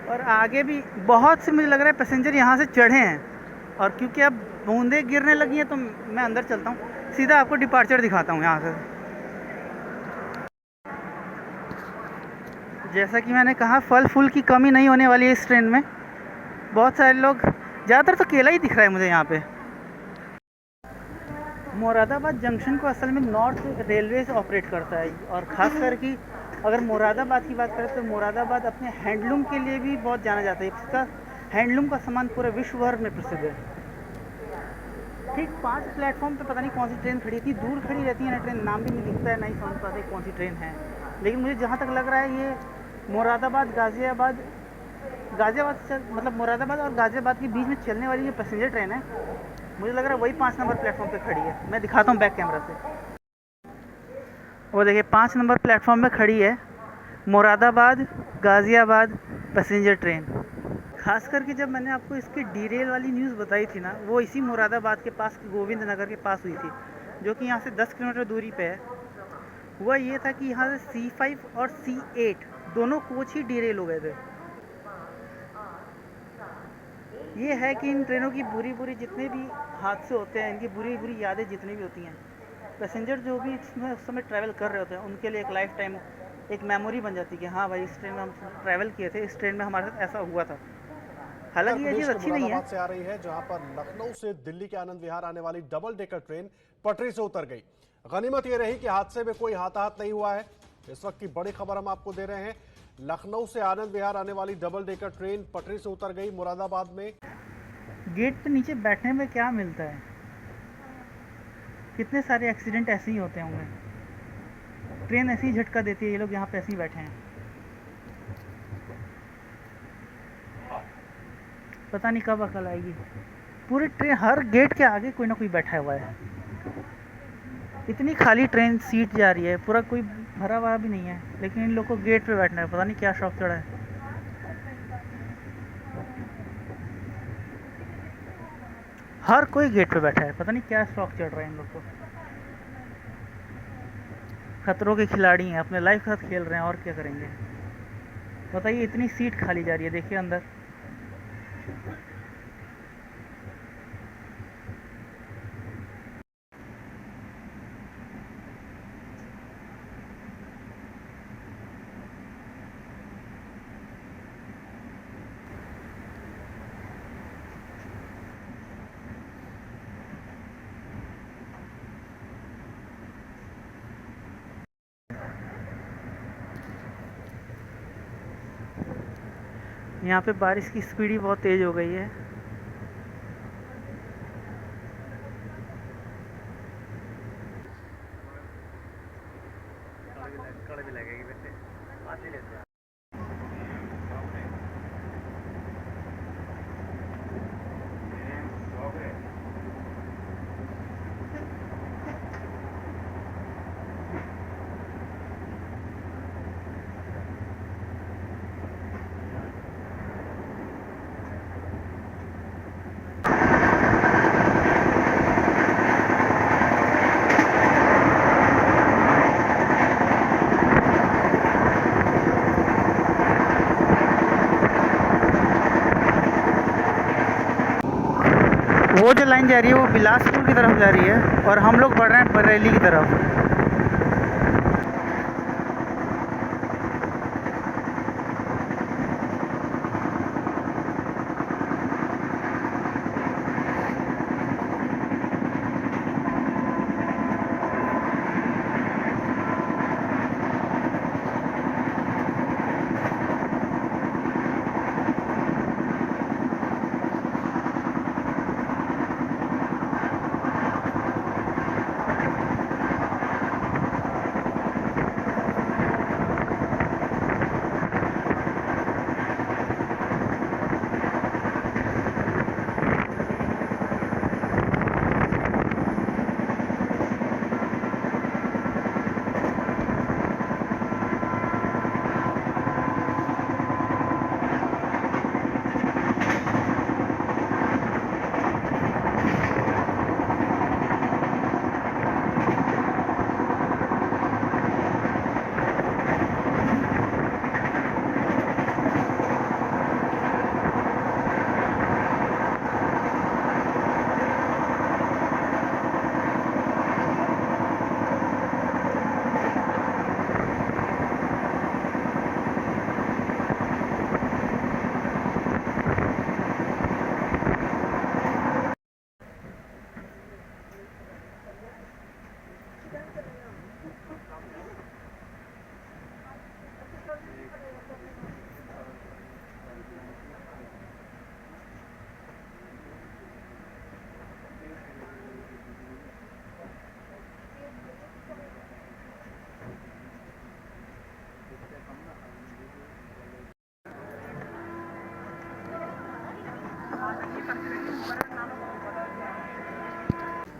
और आगे भी बहुत से मुझे लग रहा है पैसेंजर यहाँ से चढ़े हैं। और क्योंकि अब बूंदें गिरने लगी हैं तो मैं अंदर चलता हूँ, सीधा आपको डिपार्चर दिखाता हूँ यहाँ से। जैसा कि मैंने कहा, फल फूल की कमी नहीं होने वाली है इस ट्रेन में। बहुत सारे लोग, ज़्यादातर तो केला ही दिख रहा है मुझे यहाँ पे। मुरादाबाद जंक्शन को असल में नॉर्थ रेलवेज ऑपरेट करता है। और ख़ास करके अगर मुरादाबाद की बात करें तो मुरादाबाद अपने हैंडलूम के लिए भी बहुत जाना जाता है। इसका हैंडलूम का सामान पूरे विश्व भर में प्रसिद्ध है। ठीक 5 प्लेटफॉर्म पे पता नहीं कौन सी ट्रेन खड़ी थी, दूर खड़ी रहती है ना ट्रेन, नाम भी नहीं दिखता है, नहीं समझ पाते कौन सी ट्रेन है। लेकिन मुझे जहाँ तक लग रहा है ये मुरादाबाद गाज़ियाबाद मतलब मुरादाबाद और गाज़ियाबाद के बीच में चलने वाली ये पैसेंजर ट्रेन है। मुझे लग रहा है वही 5 नंबर प्लेटफॉर्म पे खड़ी है। मैं दिखाता हूँ बैक कैमरा से, वो देखिए 5 नंबर प्लेटफॉर्म पे खड़ी है मुरादाबाद गाज़ियाबाद पैसेंजर ट्रेन। खास करके जब मैंने आपको इसकी डीरेल वाली न्यूज़ बताई थी ना, वो इसी मुरादाबाद के पास गोविंद नगर के पास हुई थी, जो कि यहाँ से 10 किलोमीटर दूरी पे है। हुआ ये था कि यहाँ से C5 और C8 दोनों कोच ही डीरेल हो गए थे। ये है कि इन ट्रेनों की बुरी जितने भी हादसे होते हैं, इनकी बुरी यादें जितनी भी होती हैं, पैसेंजर जो भी इसमें उस समय ट्रैवल कर रहे होते हैं उनके लिए एक लाइफ टाइम एक मेमोरी बन जाती है कि हाँ भाई, इस ट्रेन में हम ट्रैवल किए थे, इस ट्रेन में हमारे साथ ऐसा हुआ था। हालांकि ये चीज़ अच्छी नहीं है। से आ रही है, जहां पर लखनऊ से दिल्ली के आनंद विहार आने वाली डबल डेकर ट्रेन पटरी से उतर गई। गनीमत ये रही कि हादसे में कोई हताहत नहीं हुआ है। इस वक्त की बड़ी खबर हम आपको दे रहे हैं, लखनऊ से आनंद विहार आने वाली डबल डेकर ट्रेन पटरी से उतर गई मुरादाबाद में। गेट पे नीचे बैठने में क्या मिलता है, कितने सारे एक्सीडेंट ऐसे ही होते होंगे। ट्रेन ऐसे ही झटका देती है, ये लोग यहाँ पे ऐसे ही बैठे हैं, पता नहीं कब अकल आएगी। पूरी ट्रेन हर गेट के आगे कोई ना कोई बैठा हुआ है। इतनी खाली ट्रेन सीट जा रही है, पूरा कोई भरा हुआ भी नहीं है, लेकिन इन लोग को गेट पे बैठना है, पता नहीं क्या शौक चढ़ा है। हर कोई गेट पे बैठा है, पता नहीं क्या शौक चढ़ रहा है इन लोग को। खतरों के खिलाड़ी हैं, अपने लाइफ के साथ खेल रहे हैं, और क्या करेंगे बताइए। इतनी सीट खाली जा रही है, देखिए अंदर। यहाँ पे बारिश की स्पीड ही बहुत तेज़ हो गई है। वो जो लाइन जा रही है वो बिलासपुर की तरफ जा रही है और हम लोग बढ़ रहे हैं बरेली की तरफ।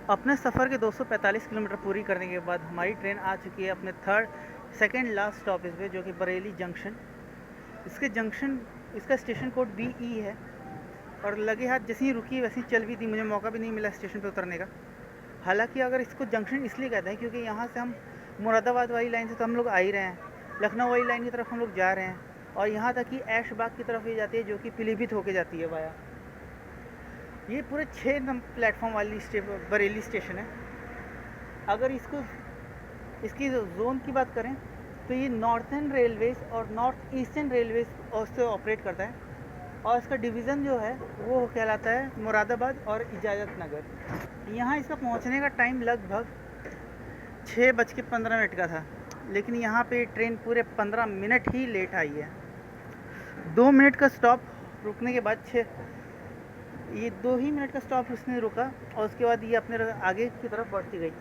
अपने सफ़र के 245 किलोमीटर पूरी करने के बाद हमारी ट्रेन आ चुकी है अपने सेकंड लास्ट स्टॉपेज पे, जो कि बरेली जंक्शन। इसका स्टेशन कोड BE है और लगे हाथ जैसे ही रुकी वैसे ही चल भी थी, मुझे मौका भी नहीं मिला स्टेशन पे उतरने का। हालांकि अगर इसको जंक्शन इसलिए कहते हैं क्योंकि यहाँ से हम मुरादाबाद वाली लाइन से तो हम लोग आ ही रहे हैं, लखनऊ वाली लाइन की तरफ हम लोग जा रहे हैं, और यहाँ तक कि ऐशबाग की तरफ ये जाती है जो कि पीलीभीत होके जाती है वाया। ये पूरे 6 प्लेटफॉर्म वाली बरेली स्टेशन है। अगर इसकी जोन की बात करें तो ये नॉर्थर्न रेलवेज और नॉर्थ ईस्टर्न रेलवेज से ऑपरेट करता है, और इसका डिवीज़न जो है वो कहलाता है मुरादाबाद और इजाज़त नगर। यहाँ इसका पहुँचने का टाइम लगभग 6:15 का था, लेकिन यहाँ पे ट्रेन पूरे 15 मिनट ही लेट आई है। 2 मिनट का स्टॉप रुकने के बाद ये 2 ही मिनट का स्टॉप उसने रुका और उसके बाद ये अपने आगे की तरफ बढ़ती गई।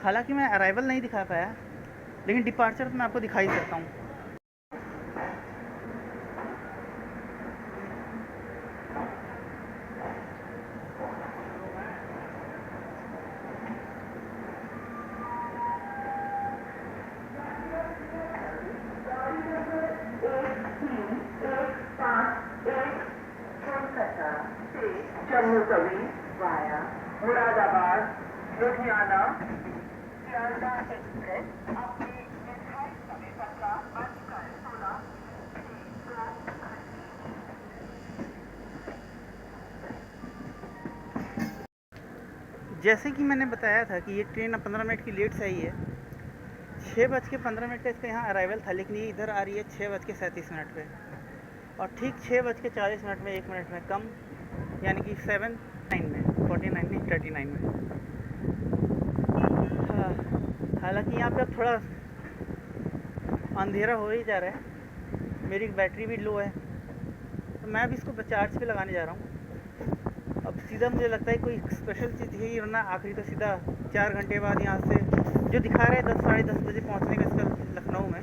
हालांकि मैं अराइवल नहीं दिखा पाया, लेकिन डिपार्चर तो मैं आपको दिखाई सकता हूँ। जम्मू तवी वाया मुरादाबाद लुधियाना सियालदा एक्सप्रेस अपने निर्धारित समय पर का 8:16 जैसे कि मैंने बताया था कि ये ट्रेन अब 15 मिनट की लेट से आई है। 6:15 का इसका यहाँ अराइवल था, लेकिन ये इधर आ रही है 6:37 पे, और ठीक 6:40 में 1 मिनट में कम, यानी कि 49 नहीं 39 में। हालांकि यहाँ पे अब थोड़ा अंधेरा हो ही जा रहा है, मेरी बैटरी भी लो है, तो मैं अब इसको चार्ज पे लगाने जा रहा हूँ। अब सीधा मुझे लगता है कोई स्पेशल चीज़ ही, वरना आखिरी तो सीधा 4 घंटे बाद यहाँ से जो दिखा रहा है 10 साढ़े 10 बजे पहुँचने का इसका लखनऊ में,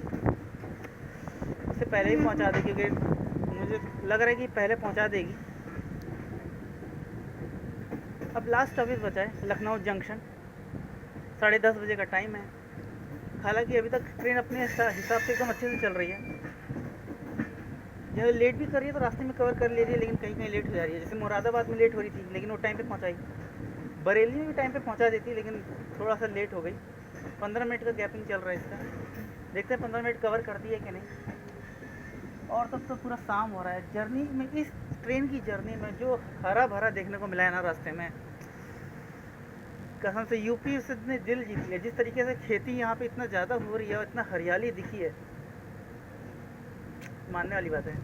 उससे पहले ही पहुँचा देगी, क्योंकि मुझे लग रहा है कि पहले पहुँचा देगी। अब लास्ट स्टॉपेज बचा है लखनऊ जंक्शन, 10:30 बजे का टाइम है। हालांकि अभी तक ट्रेन अपने हिसाब से एकदम अच्छे से चल रही है। जब लेट भी कर रही है तो रास्ते में कवर कर ले रही है, लेकिन कहीं कहीं लेट हो जा रही है। जैसे मुरादाबाद में लेट हो रही थी, लेकिन वो टाइम पे पहुंचाई। बरेली में भी टाइम पे पहुंचा देती, लेकिन थोड़ा सा लेट हो गई। 15 मिनट का गैपिंग चल रहा है इसका, देखते हैं 15 मिनट कवर करती है कि नहीं। और तब तो पूरा शाम हो रहा है। जर्नी में, इस ट्रेन की जर्नी में जो हरा भरा देखने को मिला है ना रास्ते में, कसम से यूपी उससे इतने दिल जीती है। जिस तरीके से खेती यहाँ पे इतना ज़्यादा हो रही है और इतना हरियाली दिखी है, मानने वाली बात है।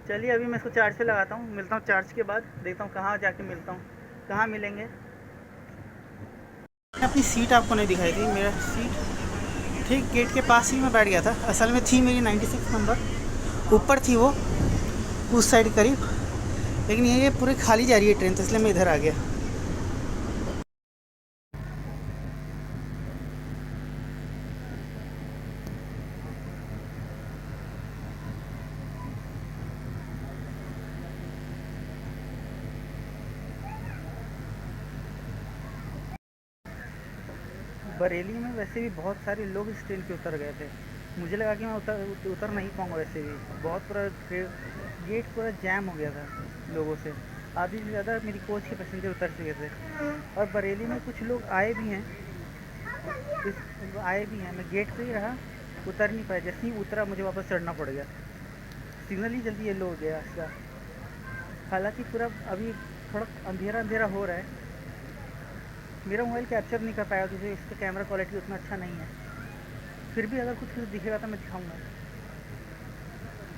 चलिए अभी मैं इसको चार्ज पे लगाता हूँ, मिलता हूँ चार्ज के बाद, देखता हूँ कहाँ जाके मिलता हूँ, कहाँ मिलेंगे। अपनी सीट आपको नहीं दिखाई थी, मेरा सीट ठीक गेट के पास ही मैं बैठ गया था। असल में थी मेरी 96 नंबर, ऊपर थी वो उस साइड करीब, लेकिन ये पूरे खाली जा रही है ट्रेन, तो इसलिए मैं इधर आ गया। बरेली में वैसे भी बहुत सारे लोग इस ट्रेन के उतर गए थे। मुझे लगा कि मैं उतर नहीं पाऊँगा। वैसे भी बहुत पूरा गेट पूरा जैम हो गया था लोगों से, आधी से ज़्यादा मेरी कोच के पैसेंजर उतर चुके थे। और बरेली में कुछ लोग आए भी हैं, मैं गेट पे ही रहा, उतर नहीं पाया। जैसे ही उतरा मुझे वापस चढ़ना पड़ गया, सिग्नल ही जल्दी येलो हो गया इसका। हालांकि पूरा अभी थोड़ा अंधेरा हो रहा है। मेरा मोबाइल कैप्चर नहीं कर पाया क्योंकि इसका कैमरा क्वालिटी उतना अच्छा नहीं है। फिर भी अगर कुछ दिखेगा तो मैं दिखाऊंगा।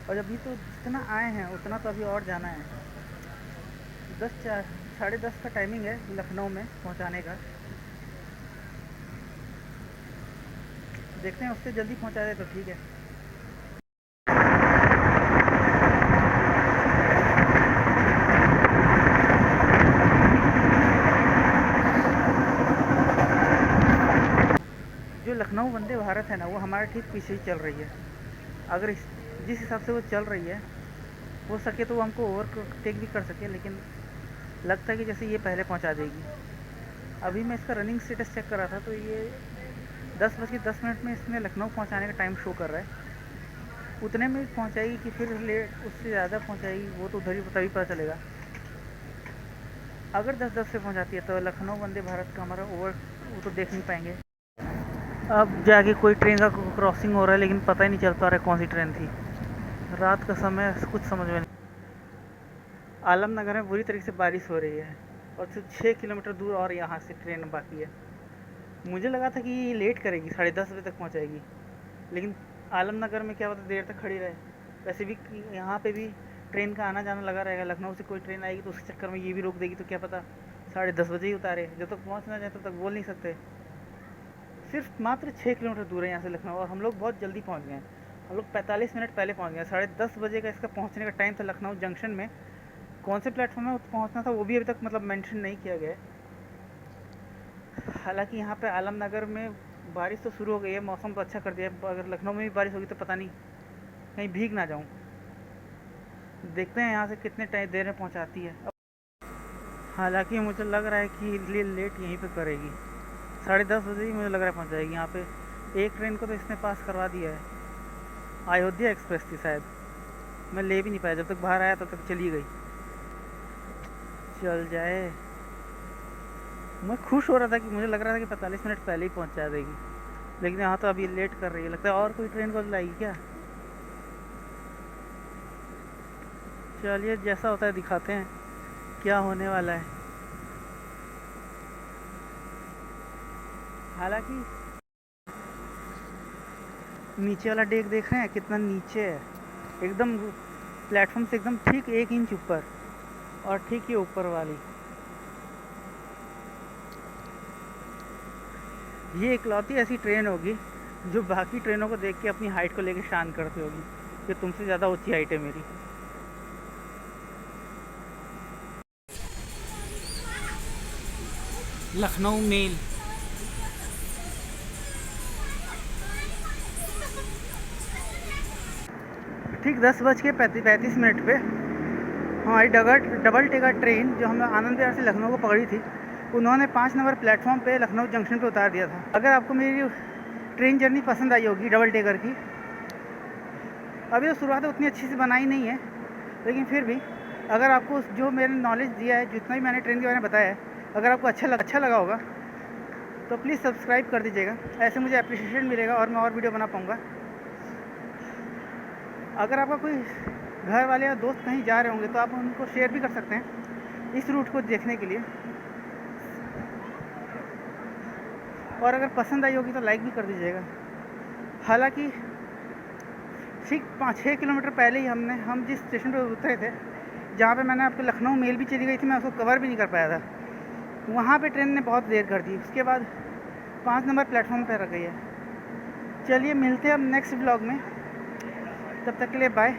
और अभी तो जितना आए हैं उतना तो अभी और जाना है। 10:30 का टाइमिंग है लखनऊ में पहुंचाने का। देखते हैं उससे जल्दी पहुंचा दे तो ठीक है। जो लखनऊ वंदे भारत है ना, वो हमारे ठीक पीछे ही चल रही है। अगर जिस हिसाब से वो चल रही है, हो सके तो वो हमको ओवरटेक भी कर सके, लेकिन लगता है कि जैसे ये पहले पहुंचा देगी। अभी मैं इसका रनिंग स्टेटस चेक कर रहा था तो ये 10:10 में इसने लखनऊ पहुंचाने का टाइम शो कर रहा है। उतने में पहुंचाएगी कि फिर लेट उससे ज़्यादा पहुंचाएगी वो तो उधर ही तभी पता चलेगा। अगर 10:10 से पहुंचाती है तो लखनऊ वंदे भारत का हमारा ओवर वो तो देख नहीं पाएंगे। अब जाके कोई ट्रेन का क्रॉसिंग हो रहा है लेकिन पता ही नहीं चल पा रहा है कौन सी ट्रेन थी। रात का समय कुछ समझ में नहीं। आलमनगर में बुरी तरीके से बारिश हो रही है और सिर्फ 6 किलोमीटर दूर और यहाँ से ट्रेन बाकी है। मुझे लगा था कि ये लेट करेगी, 10:30 बजे तक पहुँचाएगी, लेकिन आलमनगर में क्या पता देर तक खड़ी रहे। वैसे भी यहाँ पे भी ट्रेन का आना जाना लगा रहेगा। लखनऊ से कोई ट्रेन आएगी तो उस चक्कर में ये भी रोक देगी तो क्या पता 10:30 बजे ही उतारे। जब तक पहुँचना जाए तब तक बोल नहीं सकते। सिर्फ मात्र 6 किलोमीटर दूर है यहाँ से लखनऊ और हम लोग बहुत जल्दी पहुँच गए। हम लोग 45 मिनट पहले पहुँच गए। 10:30 बजे का इसका पहुँचने का टाइम था। लखनऊ जंक्शन में कौन से प्लेटफॉर्म में पहुँचना था वो भी अभी तक मतलब मेंशन नहीं किया गया है। हालांकि यहाँ पे आलमनगर में बारिश तो शुरू हो गई है, मौसम तो अच्छा कर दिया है। अगर लखनऊ में भी बारिश होगी तो पता नहीं कहीं भीग ना जाऊँ। देखते हैं यहाँ से कितने टाइम देर में पहुँचाती है। हालांकि मुझे लग रहा है कि लेट यहीं पे करेगी। 10:30 बजे ही मुझे लग रहा है पहुँचाएगी। यहाँ पे एक ट्रेन को तो इसने पास करवा दिया है। अयोध्या एक्सप्रेस थी शायद, मैं ले भी नहीं पाया। जब तक बाहर आया तब तक चली गई। चल जाए। मैं खुश हो रहा था कि मुझे लग रहा था कि 45 मिनट पहले ही पहुंचा देगी, लेकिन यहाँ तो अभी लेट कर रही है। लगता है और कोई ट्रेन को लाएगी क्या। चलिए जैसा होता है दिखाते हैं क्या होने वाला है। हालांकि नीचे वाला डेक देख रहे हैं कितना नीचे है, एकदम प्लेटफॉर्म से एकदम ठीक 1 इंच ऊपर, और ठीक ये ऊपर वाली ये इकलौती ऐसी ट्रेन होगी जो बाकी ट्रेनों को देख के अपनी हाइट को लेके शान करती होगी कि तुमसे ज़्यादा ऊंची हाइट है मेरी। लखनऊ मेल ठीक 10:35 पे हमारी डबल टेकर ट्रेन जो हमने आनंद विहार से लखनऊ को पकड़ी थी, उन्होंने 5 नंबर प्लेटफॉर्म पे लखनऊ जंक्शन पे उतार दिया था। अगर आपको मेरी ट्रेन जर्नी पसंद आई होगी डबल टेकर की, अभी तो शुरुआत उतनी अच्छी से बनाई नहीं है, लेकिन फिर भी अगर आपको जो मैंने नॉलेज दिया है, जितना भी मैंने ट्रेन के बारे में बताया है, अगर आपको अच्छा लगा होगा तो प्लीज़ सब्सक्राइब कर दीजिएगा। ऐसे मुझे अप्रिशिएशन मिलेगा और मैं और वीडियो बना पाऊँगा। अगर आपका कोई घर वाले या दोस्त कहीं जा रहे होंगे तो आप उनको शेयर भी कर सकते हैं इस रूट को देखने के लिए, और अगर पसंद आई होगी तो लाइक भी कर दीजिएगा। हालांकि ठीक 5-6 किलोमीटर पहले ही हम जिस स्टेशन पर उतरे थे, जहाँ पे मैंने आपको लखनऊ मेल भी चली गई थी, मैं उसको कवर भी नहीं कर पाया था, वहाँ पे ट्रेन ने बहुत देर कर दी। उसके बाद 5 नंबर प्लेटफॉर्म पर रख गई है। चलिए मिलते हैं अब नेक्स्ट ब्लॉग में, तब तक के लिए बाय,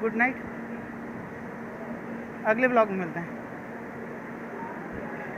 गुड नाइट। अगले ब्लॉग में मिलते हैं।